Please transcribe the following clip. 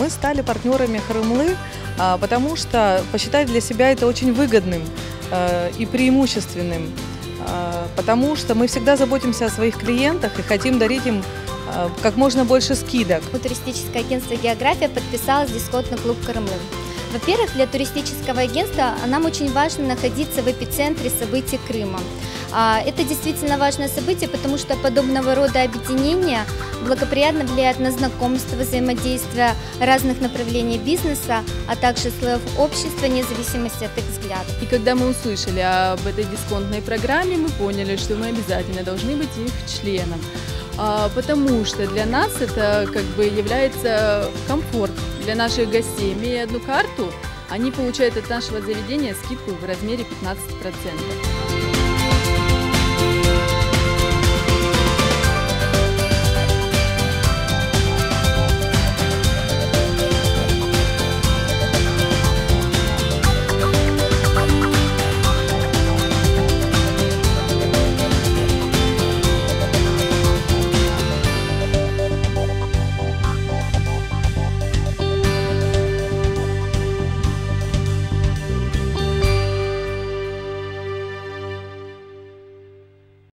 мы стали партнерами Хрымлы, потому что посчитали для себя это очень выгодным и преимущественным, потому что мы всегда заботимся о своих клиентах и хотим дарить им как можно больше скидок. Туристическое агентство «География» подписалось в дисконтный клуб Крымлы. Во-первых, для туристического агентства нам очень важно находиться в эпицентре событий Крыма. Это действительно важное событие, потому что подобного рода объединения благоприятно влияют на знакомство, взаимодействие разных направлений бизнеса, а также слоев общества, вне зависимости от их взглядов. И когда мы услышали об этой дисконтной программе, мы поняли, что мы обязательно должны быть их членом, потому что для нас это является комфорт. Для наших гостей, имея одну карту, они получают от нашего заведения скидку в размере 15%.